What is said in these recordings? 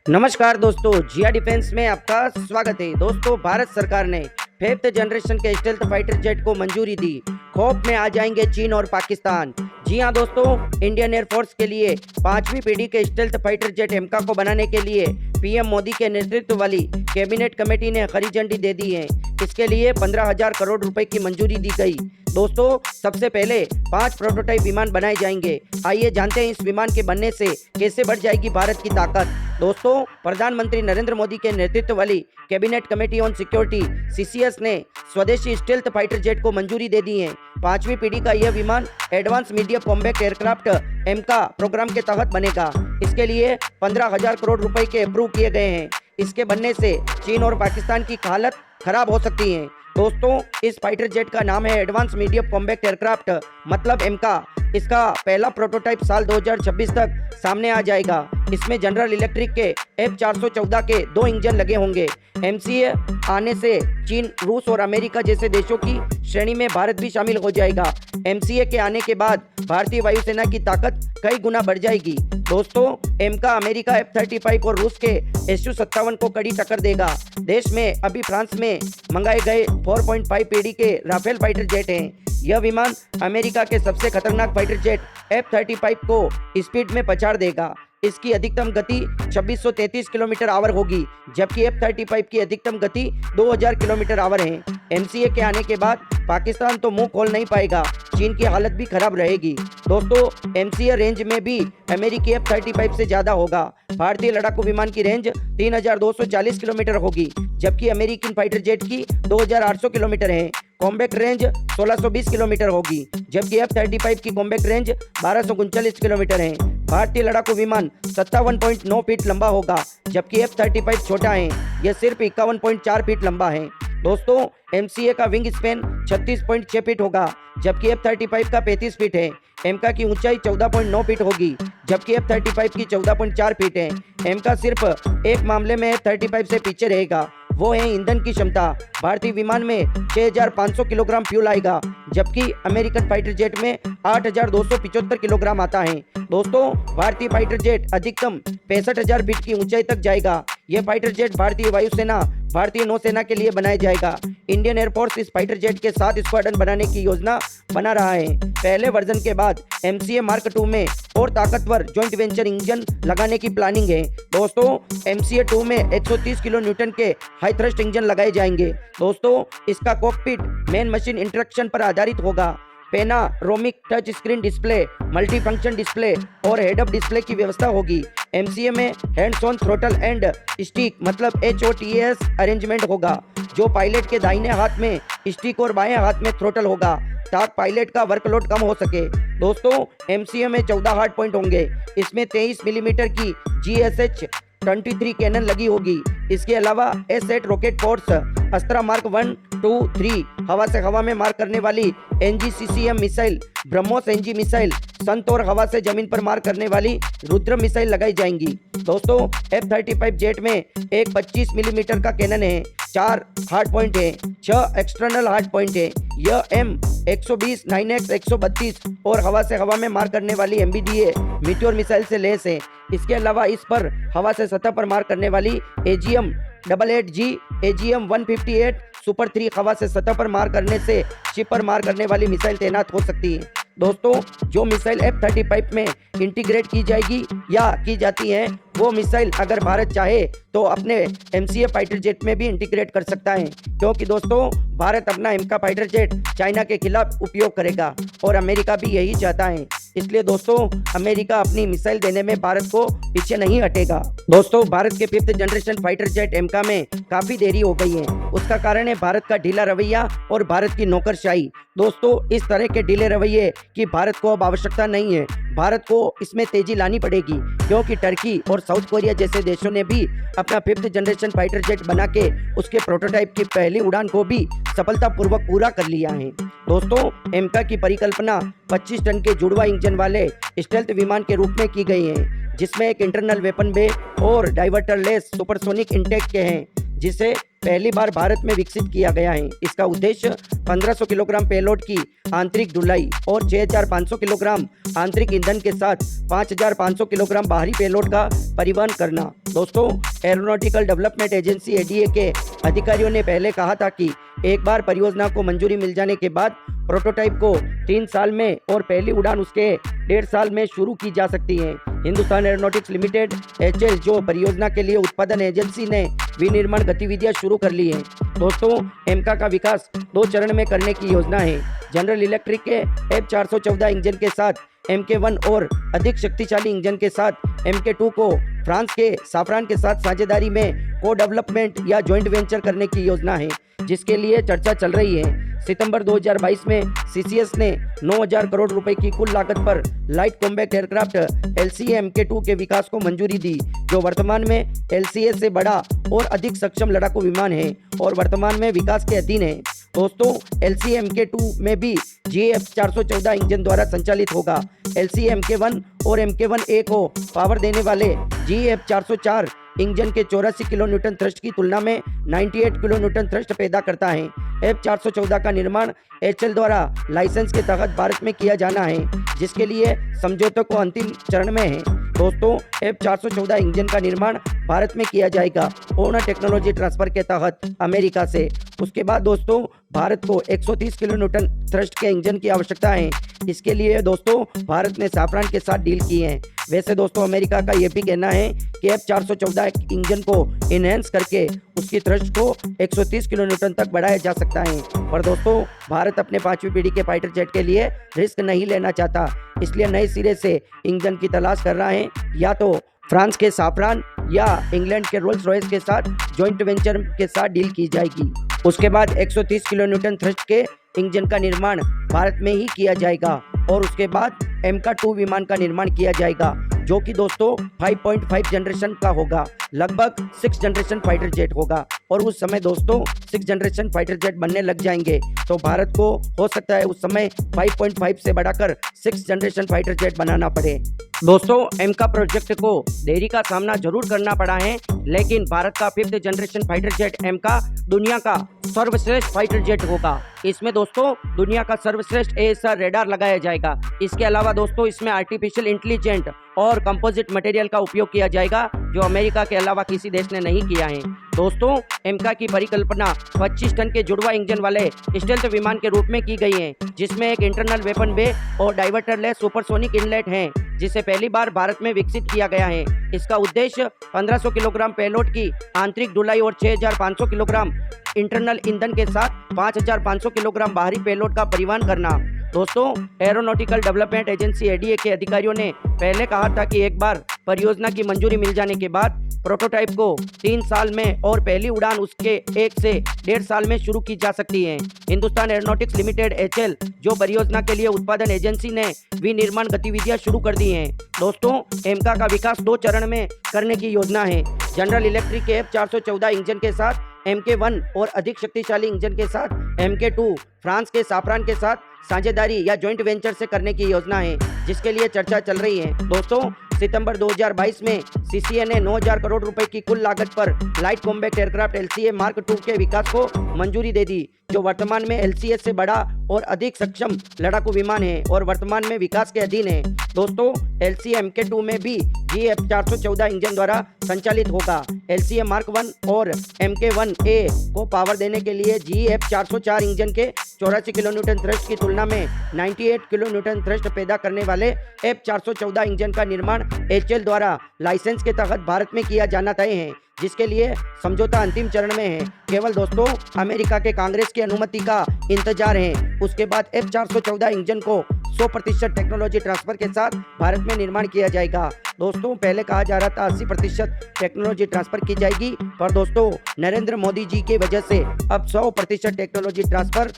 नमस्कार दोस्तों, जिया डिफेंस में आपका स्वागत है। दोस्तों, भारत सरकार ने 5th जनरेशन के स्टेल्थ फाइटर जेट को मंजूरी दी। खौफ में आ जाएंगे चीन और पाकिस्तान। जी हां दोस्तों, इंडियन एयरफोर्स के लिए 5वीं पीढ़ी के स्टेल्थ फाइटर जेट एमका को बनाने के लिए पीएम मोदी के नेतृत्व वाली कैबिनेट कमेटी ने हरी झंडी दे दी है। इसके लिए 15,000 करोड़ रुपए की मंजूरी दी गई। दोस्तों, सबसे पहले 5 प्रोटोटाइप विमान बनाए जाएंगे। आइए जानते हैं इस विमान के बनने से कैसे बढ़ जाएगी भारत की ताकत। दोस्तों, प्रधानमंत्री नरेंद्र मोदी के नेतृत्व वाली cabinet committee on security CCS ने स्वदेशी स्टेल्थ फाइटर जेट को मंजूरी दे दी है। 5वीं पीढ़ी का यह विमान advance medium combat aircraft एमका programme के तहत बनेगा। इसके लिए 15,000 करोड़ रुपए के अप्रूव किए गए हैं। इसके बनने से चीन और पाकिस्तान की हालत खराब हो सकती है। दोस्तों, इस फाइटर जेट का नाम है एडवांस मीडियम कॉम्बैट एयरक्राफ्ट मतलब एमका। इसका पहला प्रोटोटाइप साल 2026 तक सामने आ जाएगा। इसमें जनरल इलेक्ट्रिक के F414 के 2 इंजन लगे होंगे। एमसीए आने से चीन, रूस और अमेरिका जैसे देशों की श्रेणी में भारत भी शामिल हो जाएगा। एमसीए के आने के बाद भारतीय वायुसेना की ताकत कई गुना बढ़ जाएगी। दोस्तों, एमका अमेरिका F-35 और रूस के Su-57 को कड़ी टक्कर देगा। देश में अभी फ्रांस में मंगाए गए 4.5 पीढ़ी के राफेल फाइटर जेट हैं। यह विमान अमेरिका के सबसे खतरनाक फाइटर जेट F-35 को स्पीड में पछाड़ देगा। इसकी अधिकतम गति 2633 किलोमीटर आवर होगी, जबकि F-35 की अधिकतम गति 2000 किलोमीटर आवर है। एमसीए के आने के बाद पाकिस्तान तो मुंह खोल नहीं पाएगा, चीन की हालत भी खराब रहेगी। दोस्तों, एमसीए रेंज में भी अमेरिकी F-35 से ज्यादा होगा। भारतीय लड़ाकू विमान की रेंज 3240 किलोमीटर होगी, जबकि अमेरिकन फाइटर जेट की 2800 किलोमीटर है। कॉम्बैक्ट रेंज 1620 किलोमीटर होगी, जबकि F-35 की कॉम्बैक्ट रेंज 1239 किलोमीटर है। भारतीय लड़ाकू विमान 57.9 फीट लंबा होगा, जबकि F-35 छोटा है, यह सिर्फ 51.4 फीट लंबा है। दोस्तों, एमसीए का विंग स्पैन 36.6 फीट होगा, जबकि F-35 का 35 फीट है। एमका की ऊंचाई 14.9 फीट होगी, जबकि F-35 की 14.4 फीट है। एमका सिर्फ एक मामले में F-35 से पीछे रहेगा, वो है ईंधन की क्षमता। भारतीय विमान में 6500 किलोग्राम फ्यूल आएगा, जबकि अमेरिकन फाइटर जेट में 8275 किलोग्राम आता है। दोस्तों, भारतीय फाइटर जेट अधिकतम 65,000 फीट की ऊंचाई तक जाएगा। यह फाइटर जेट भारतीय वायुसेना, भारतीय नौसेना के लिए बनाया जाएगा। इंडियन एयरफोर्स इस फाइटर जेट के 7 स्क्वाड्रन बनाने की योजना बना रहा है। पहले वर्जन के बाद एमसीए मार्क 2 में और ताकतवर जॉइंट वेंचर इंजन लगाने की प्लानिंग है। दोस्तों, एमसीए 2 में 130 किलो न्यूटन के हाई थ्रस्ट इंजन लगाए जाएंगे। दोस्तों, इसका कॉकपिट मेन मशीन इंटरेक्शन पर आधारित होगा। Panoramic touch screen display, multi function display और हेड अप डिस्प्ले की व्यवस्था होगी। एमसीए में hands on throttle and stick मतलब HOTAS अरेंजमेंट होगा, जो पायलट के दाहिने हाथ में स्टिक और बाएं हाथ में थ्रोटल होगा, ताकि पायलट का वर्कलोड कम हो सके। दोस्तों, एमसीए में 14 हार्ड पॉइंट होंगे। इसमें 23 मिलीमीटर की GSH-23 कैनन लगी होगी। इसके अलावा S8 रॉकेट फोर्स, अस्त्रा मार्क 1, 2, 3 हवा से हवा में मार करने वाली NGCCM missile, BrahMos NG missile, संत और हवा से जमीन पर मार करने वाली रुद्र मिसाइल लगाई जाएंगी। दोस्तों, F-35 जेट में एक 25 मिलीमीटर का कैनन है, 4 हार्ड पॉइंट है, 6 एक्सटर्नल हार्ड पॉइंट है। यह M120 9X 132 और हवा से हवा में मार करने वाली MBDA मीटियोर मिसाइल से लैस है। इसके अलावा इस पर हवा से सतह पर मार करने वाली AGM-88G, AGM-158 सुपर 3 हवा से सतह पर मार करने से शिप पर मार करने वाली मिसाइल तैनात हो सकती है। दोस्तों, जो मिसाइल F-35 में इंटीग्रेट की जाएगी या की जाती है, वो मिसाइल अगर भारत चाहे तो अपने एमसीए फाइटर जेट में भी इंटीग्रेट कर सकता है, क्योंकि दोस्तों, भारत अपना एमका फाइटर जेट चाइना के खिलाफ उपयोग करेगा और अमेरिका भी यही चाहता है। इसलिए दोस्तों, अमेरिका अपनी मिसाइल देने में भारत को पीछे नहीं हटेगा। दोस्तों, भारत के 5th जनरेशन फाइटर जेट एमका में काफी देरी हो गई है। उसका कारण है भारत का ढीला रवैया और भारत की नौकरशाही। दोस्तों, इस तरह के ढीले रवैये की भारत को अब आवश्यकता नहीं है। भारत को इसमें तेजी लानी पड़ेगी, क्योंकि टर्की और साउथ कोरिया जैसे देशों ने भी अपना 5th जनरेशन फाइटर जेट बना के उसके प्रोटोटाइप की पहली उड़ान को भी सफलतापूर्वक पूरा कर लिया है। दोस्तों, एमका की परिकल्पना 25 टन के जुड़वा इंजन वाले स्टेल्थ विमान के रूप में की गई है, जिसमें एक इंटरनल वेपन बे और डाइवर्टरलेस सुपरसोनिक इंटेक के हैं, जिसे पहली बार भारत में विकसित किया गया है। इसका उद्देश्य 1500 किलोग्राम पेलोड की आंतरिक ढुलाई और 6500 किलोग्राम आंतरिक ईंधन के साथ 5500 किलोग्राम बाहरी पेलोड का परिवहन करना। दोस्तों, एरोनॉटिकल डेवलपमेंट एजेंसी एडीए के अधिकारियों ने पहले कहा था कि एक बार परियोजना को मंजूरी मिल जाने के बाद प्रोटोटाइप को 3 साल में और पहली उड़ान उसके 1.5 साल में शुरू की जा सकती है। हिंदुस्तान एरोनॉटिक्स लिमिटेड HAL जो परियोजना के लिए उत्पादन एजेंसी ने विनिर्माण गतिविधियां शुरू कर ली हैं। दोस्तों, एमका का विकास 2 चरण में करने की योजना है। जनरल इलेक्ट्रिक के F414 इंजन के साथ MK1 और अधिक शक्तिशाली इंजन के साथ MK2 को फ्रांस के साफ्रान के साथ साझेदारी में को डेवलपमेंट या जॉइंट वेंचर करने की योजना है, जिसके लिए चर्चा चल रही है। सितंबर 2022 में CCS ने 9000 करोड़ रुपए की कुल लागत पर light combat aircraft LCA MK2 के विकास को मंजूरी दी, जो वर्तमान में LCA से बड़ा और अधिक सक्षम लड़ाकू विमान है और वर्तमान में विकास के अधीन है। दोस्तों, LCA MK2 में भी GF414 इंजन द्वारा संचालित होगा। LCA MK1 और MK1A को पावर देने वाले GF404 इंजन के 84 किलो न्यूटन थ्रस्ट की तुलना में 98 किलो न्यूटन थ्रस्ट पैदा करता है। F414 का निर्माण HAL द्वारा लाइसेंस के तहत भारत में किया जाना है, जिसके लिए समझौते को अंतिम चरण में है। दोस्तों, F414 इंजन का निर्माण भारत में किया जाएगा पूर्ण टेक्नोलॉजी ट्रांसफर के तहत अमेरिका से। उसके बाद दोस्तों, भारत को 130 किलो न्यूटन थ्रस्ट के इंजन की आवश्यकता है। इसके लिए दोस्तों, भारत ने साफ्रान के साथ डील की है। वैसे दोस्तों, अमेरिका का यह भी कहना है कि F414 इंजन को इनहेंस करके उसकी थ्रस्ट को 130 किलो न्यूटन तक बढ़ाया जा सकता है। पर दोस्तों, भारत अपने 5वीं पीढ़ी के फाइटर जेट के लिए रिस्क नहीं लेना चाहता, इसलिए नए सिरे से इंजन की तलाश कर रहा है। या तो फ्रांस के साफ्रान या इंग्लैंड के रोल्स रॉयस के साथ जॉइंट वेंचर के साथ डील की जाएगी। उसके बाद 130 किलो न्यूटन थ्रस्ट के इंजन का निर्माण भारत में ही किया जाएगा और उसके बाद MK2 विमान का निर्माण किया जाएगा, जो कि दोस्तों 5.5 जनरेशन का होगा, लगभग 6 जनरेशन फाइटर जेट होगा। और उस समय दोस्तों 6 जनरेशन फाइटर जेट बनने लग जाएंगे, तो भारत को हो सकता है उस समय 5.5 से बढ़ाकर 6 जनरेशन फाइटर जेट बनाना पड़े। दोस्तों, एमका प्रोजेक्ट को देरी का सामना जरूर करना पड़ा है, लेकिन भारत का 5th जनरेशन फाइटर जेट एमका दुनिया का सर्वश्रेष्ठ फाइटर जेट होगा। इसमें दोस्तों दुनिया का सर्वश्रेष्ठ AESA रेडार लगाया जाएगा। इसके अलावा दोस्तों, इसमें आर्टिफिशियल इंटेलिजेंट और कंपोजिट मटेरियल का उपयोग किया जाएगा, जो अमेरिका के अलावा किसी देश ने नहीं किया है। दोस्तों, एमका की परिकल्पना 25 टन के जुड़वा इंजन वाले स्टेल्थ विमान के रूप में की गई है, जिसमें एक इंटरनल वेपन बे और डाइवर्टर लेस सुपरसोनिक इनलेट है, जिसे पहली बार भारत में विकसित किया गया है। इसका उद्देश्य 1500 किलोग्राम पेलोड की आंतरिक ढुलाई और 6500 किलोग्राम इंटरनल ईंधन के साथ 5500 किलोग्राम बाहरी पेलोड का परिवहन करना। दोस्तों, एरोनॉटिकल डेवलपमेंट एजेंसी एडीए के अधिकारियों ने पहले कहा था कि एक बार परियोजना की मंजूरी मिल जाने के बाद प्रोटोटाइप को 3 साल में और पहली उड़ान उसके 1 से 1.5 साल में शुरू की जा सकती है। हिंदुस्तान एरोनॉटिक्स लिमिटेड HAL जो परियोजना के लिए उत्पादन एजेंसी ने विनिर्माण गतिविधियां शुरू कर दी हैं। दोस्तों, एमका का विकास 2 चरण में करने की योजना है। जनरल इलेक्ट्रिक के F414 इंजन के साथ MK1 और अधिक शक्तिशाली इंजन के साथ MK2 फ्रांस के साफ्रान के साथ साझेदारी या जॉइंट वेंचर से करने की योजना है, जिसके लिए चर्चा चल रही है। दोस्तों, सितंबर 2022 में CCA ने 9000 करोड़ रुपए की कुल लागत पर light combat aircraft LCA Mark II के विकास को मंजूरी दे दी, जो वर्तमान में LCA से बड़ा और अधिक सक्षम लड़ाकू विमान है और वर्तमान में विकास के अधीन है। दोस्तों, LCA MK2 में भी GF414 इंजन द्वारा संचालित होगा। LCA Mark I और MK1A को पावर देने के लिए GF404 इंजन के 84 किलो न्यूटन थ्रस्ट की तुलना में 98 किलो न्यूटन थ्रस्ट पैदा करने वाले F414 इंजन का निर्माण HAL द्वारा लाइसेंस के तहत भारत में किया जाना तय है, जिसके लिए समझौता अंतिम चरण में है। केवल दोस्तों अमेरिका के कांग्रेस की अनुमति का इंतजार है। उसके बाद F414 इंजन को 100% टेक्नोलॉजी ट्रांसफर के साथ भारत में निर्माण किया जाएगा। दोस्तों, पहले कहा जा रहा था 80% टेक्नोलॉजी ट्रांसफर की जाएगी, पर दोस्तों नरेंद्र मोदी जी की वजह से अब 100% टेक्नोलॉजी ट्रांसफर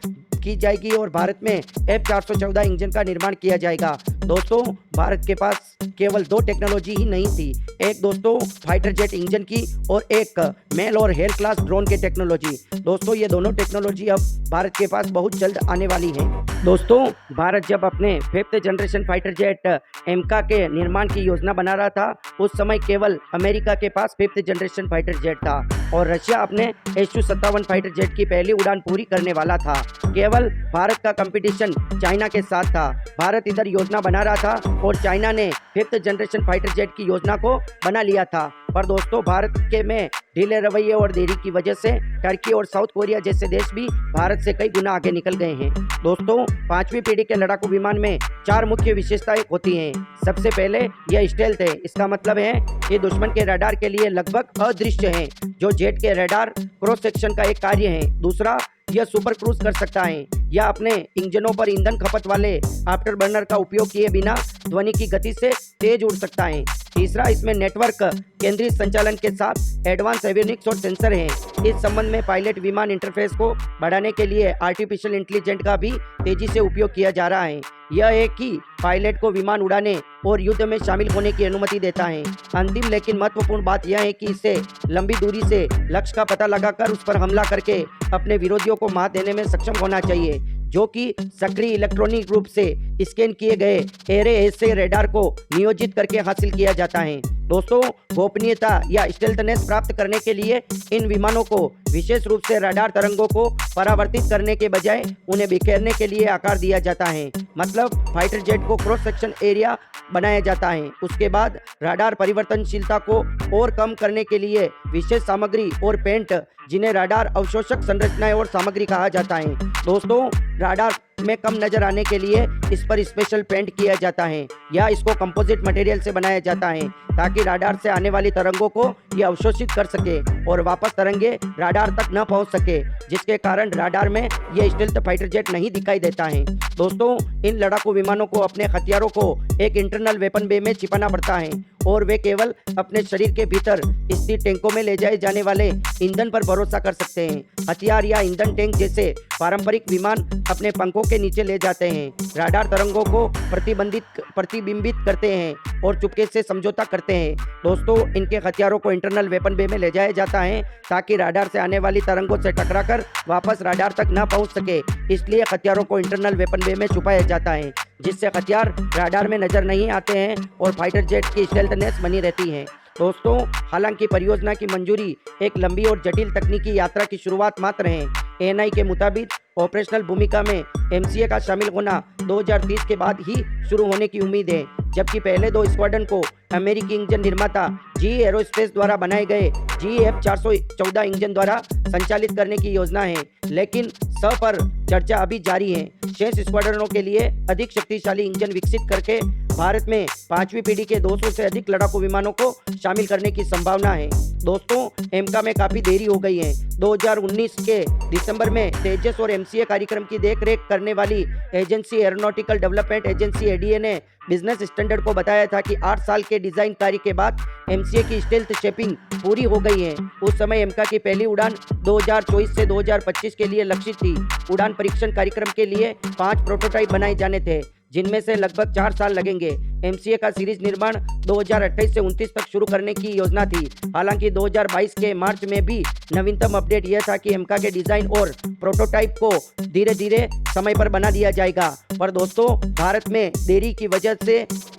की जाएगी और भारत में F414 इंजन का निर्माण किया जाएगा। दोस्तों भारत के पास केवल दो टेक्नोलॉजी ही नहीं थी, एक दोस्तों फाइटर जेट इंजन की और एक मेल और हेयर क्लास ड्रोन की टेक्नोलॉजी। दोस्तों ये दोनों टेक्नोलॉजी अब भारत के पास बहुत जल्द आने वाली है। दोस्तों भारत जब अपने 5th जनरेशन फाइटर जेट एमका के निर्माण की योजना बना रहा था, उस समय केवल अमेरिका के पास 5th जनरेशन फाइटर जेट था और रशिया अपने Su-57 फाइटर जेट की पहली उड़ान पूरी करने वाला था। केवल भारत का कंपटीशन चाइना के साथ था। भारत इधर योजना बना रहा था और चाइना ने 5th जनरेशन फाइटर जेट की योजना को बना लिया था। पर दोस्तों भारत के में ढीले रवैये और देरी की वजह से टर्की और साउथ कोरिया जैसे देश भी भारत से कई गुना आगे निकल गए हैं। दोस्तों 5वीं पीढ़ी के लड़ाकू विमान में 4 मुख्य विशेषताएं होती हैं। सबसे पहले यह स्टेल्थ है। इसका मतलब है ये दुश्मन के रडार के लिए लगभग अदृश्य है, जो जेट के रडार क्रॉस सेक्शन का एक कार्य है। दूसरा, यह सुपर क्रूज कर सकता है या अपने इंजनों पर ईंधन खपत वाले आफ्टर बर्नर का उपयोग किए बिना ध्वनि की गति से तेज उड़ सकता है। तीसरा, इसमें नेटवर्क केंद्रीय संचालन के साथ एडवांस एवियोनिक्स और सेंसर हैं। इस संबंध में पायलट विमान इंटरफेस को बढ़ाने के लिए आर्टिफिशियल इंटेलिजेंस का भी तेजी से उपयोग किया जा रहा है। यह है कि पायलट को विमान उड़ाने और युद्ध में शामिल होने की अनुमति देता है। अंतिम लेकिन महत्वपूर्ण बात यह है कि इससे लंबी दूरी से लक्ष्य का पता लगाकर उस पर हमला करके अपने विरोधियों को मात देने में सक्षम होना चाहिए, जो कि सक्रिय इलेक्ट्रॉनिक रूप से स्कैन किए गए एरे ऐसे रेडार को नियोजित करके हासिल किया जाता है। दोस्तों गोपनीयता या स्टेल्थनेस प्राप्त करने के लिए इन विमानों को विशेष रूप से रडार तरंगों को परावर्तित करने के बजाय उन्हें बिखेरने के लिए आकार दिया जाता है। मतलब फाइटर जेट को क्रॉस सेक्शन एरिया बनाया जाता है। उसके बाद रडार परिवर्तनशीलता को और कम करने के लिए विशेष सामग्री और पेंट, जिन्हें रडार अवशोषक संरचनाएं और सामग्री कहा जाता है। दोस्तों रडार में कम नजर आने के लिए इस पर स्पेशल पेंट किया जाता है या इसको कंपोजिट मटेरियल से बनाया जाता है, ताकि रडार से आने वाली तरंगों को ये अवशोषित कर सके और वापस तरंगे रडार तक न पहुंच सके, जिसके कारण रडार में ये स्टेल्थ फाइटर जेट नहीं दिखाई देता है। दोस्तों इन लड़ाकू विमानों को अपने हथियारों को एक इंटरनल वेपन बे में छिपाना पड़ता है और वे केवल अपने शरीर के भीतर स्थित टैंकों में ले जाए जाने वाले ईंधन पर भरोसा कर सकते हैं। हथियार या ईंधन टैंक जैसे पारंपरिक विमान अपने पंखों के नीचे ले जाते हैं, रडार तरंगों को प्रतिबिंबित करते हैं और चुपके से समझौता करते हैं। दोस्तों इनके हथियारों को इंटरनल वेपन बे में ले जाया जाता है ताकि रडार से आने वाली तरंगों से टकराकर वापस रडार तक न पहुंच सके। इसलिए हथियारों को इंटरनल वेपन बे में छुपाया जाता है, जिससे हथियार रडार में नजर नहीं आते हैं और फाइटर जेट की स्टेल्थनेस बनी रहती है। दोस्तों हालांकि परियोजना की मंजूरी एक लंबी और जटिल तकनीकी यात्रा की शुरुआत मात्र है। एएनआई के मुताबिक ऑपरेशनल भूमिका में एमसीए का शामिल होना 2030 के बाद ही शुरू होने की उम्मीद है, जबकि पहले 2 स्क्वाड्रन को अमेरिकी इंजन निर्माता GE एरोस्पेस द्वारा बनाए गए GE F414 इंजन द्वारा संचालित करने की योजना है, लेकिन पर चर्चा अभी जारी है। शेष स्क्वाड्रनों के लिए अधिक शक्तिशाली इंजन विकसित करके भारत में 5वीं पीढ़ी के 200 से अधिक लड़ाकू विमानों को शामिल करने की संभावना है। दोस्तों एमका में काफी देरी हो गई है। 2019 के दिसंबर में तेजस और एमसीए कार्यक्रम की देखरेख करने वाली agency aeronautical development agency ADA ने बिजनेस स्टैंडर्ड को बताया था कि 8 साल के डिजाइन कार्य के बाद एमसीए की स्टेल्थ शेपिंग पूरी हो गई है। उस समय एमका की पहली उड़ान 2024 से 2025 के लिए लक्षित थी। उड़ान परीक्षण कार्यक्रम के लिए 5 प्रोटोटाइप बनाए जाने थे, जिनमें से लगभग 4 साल लगेंगे। एमसीए का सीरीज निर्माण 2028 से 29 तक शुरू करने की योजना थी। हालांकि 2022 के मार्च में भी नवीनतम अपडेट यह था कि एमका के डिजाइन और प्रोटोटाइप को धीरे धीरे समय पर बना दिया जाएगा। पर दोस्तों भारत में देरी की वजह से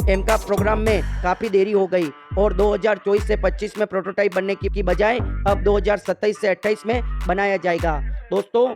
एमका प्रोग्राम में काफी देरी हो गई और 2024 से 25 में प्रोटोटाइप बनने की बजाय अब 2027 से 28 में बनाया जाएगा। दोस्तों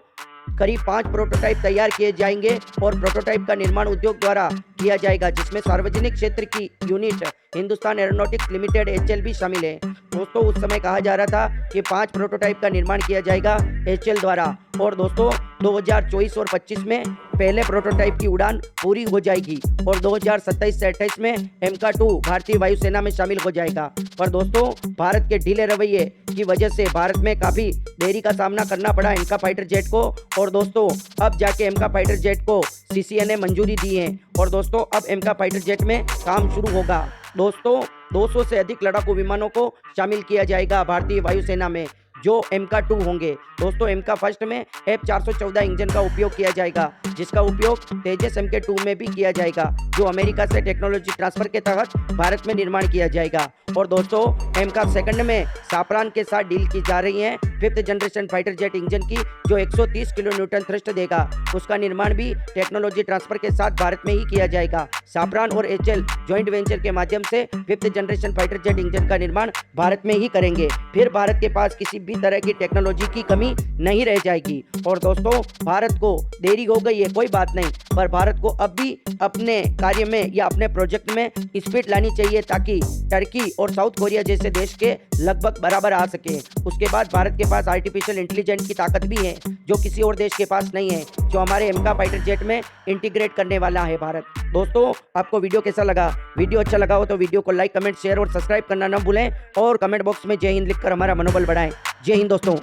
करीब 5 प्रोटोटाइप तैयार किए जाएंगे और प्रोटोटाइप का निर्माण उद्योग द्वारा किया जाएगा, जिसमें सार्वजनिक क्षेत्र की unit Hindustan aeronautics limited HAL भी शामिल है। दोस्तों उस समय कहा जा रहा था कि 5 प्रोटोटाइप का निर्माण किया जाएगा HAL द्वारा और दोस्तों 2024 और 25 में पहले प्रोटोटाइप की उड़ान पूरी हो जाएगी और 2027 से 28 में एमका 2 भारतीय वायुसेना में शामिल हो जाएगा। पर दोस्तों भारत के ढीले रवैये की वजह से भारत में काफी देरी का सामना करना पड़ा एमका फाइटर जेट को और दोस्तों अब जाके एमका फाइटर जेट को CCA ने मंजूरी दी है और दोस्तों अब एमका फाइटर जेट में काम शुरू होगा। दोस्तों 200 से अधिक लड़ाकू विमानों को शामिल किया जाएगा भारतीय वायुसेना में, जो एमका 2 होंगे। दोस्तों एमका फर्स्ट में F414 इंजन का उपयोग किया जाएगा, जिसका उपयोग तेजस MK2 में भी किया जाएगा, जो अमेरिका से टेक्नोलॉजी ट्रांसफर के तहत भारत में निर्माण किया जाएगा। और दोस्तों एमका सेकंड में साफरान के साथ डील की जा रही है 5th generation fighter jet engine की, जो 130 किलो न्यूटन थ्रस्ट देगा। उसका निर्माण भी टेक्नोलॉजी ट्रांसफर के साथ भारत में ही किया जाएगा। साफरान और HL जॉइंट वेंचर के माध्यम से 5th generation fighter jet engine का निर्माण भारत में ही करेंगे। फिर भारत के पास किसी भी तरह की टेक्नोलॉजी की कमी नहीं रह जाएगी। और दोस्तों भारत को देरी हो गई है कोई बात नहीं, पर भारत को अब भी अपने कार्य में या अपने प्रोजेक्ट में स्पीड लानी चाहिए, ताकि टर्की और साउथ कोरिया जैसे देश के लगभग बराबर आ सके। उसके बाद भारत के पास आर्टिफिशियल इंटेलिजेंस की ताकत भी है, जो किसी और देश के पास नहीं है, जो हमारे एमका फाइटर जेट में इंटीग्रेट करने वाला है भारत। दोस्तों आपको वीडियो कैसा लगा? वीडियो अच्छा लगा हो तो वीडियो को लाइक, कमेंट, शेयर और सब्सक्राइब करना न भूलें, और कमेंट बॉक्स में जय हिंद लिखकर हमारा मनोबल बढ़ाएं। जय हिंद दोस्तों।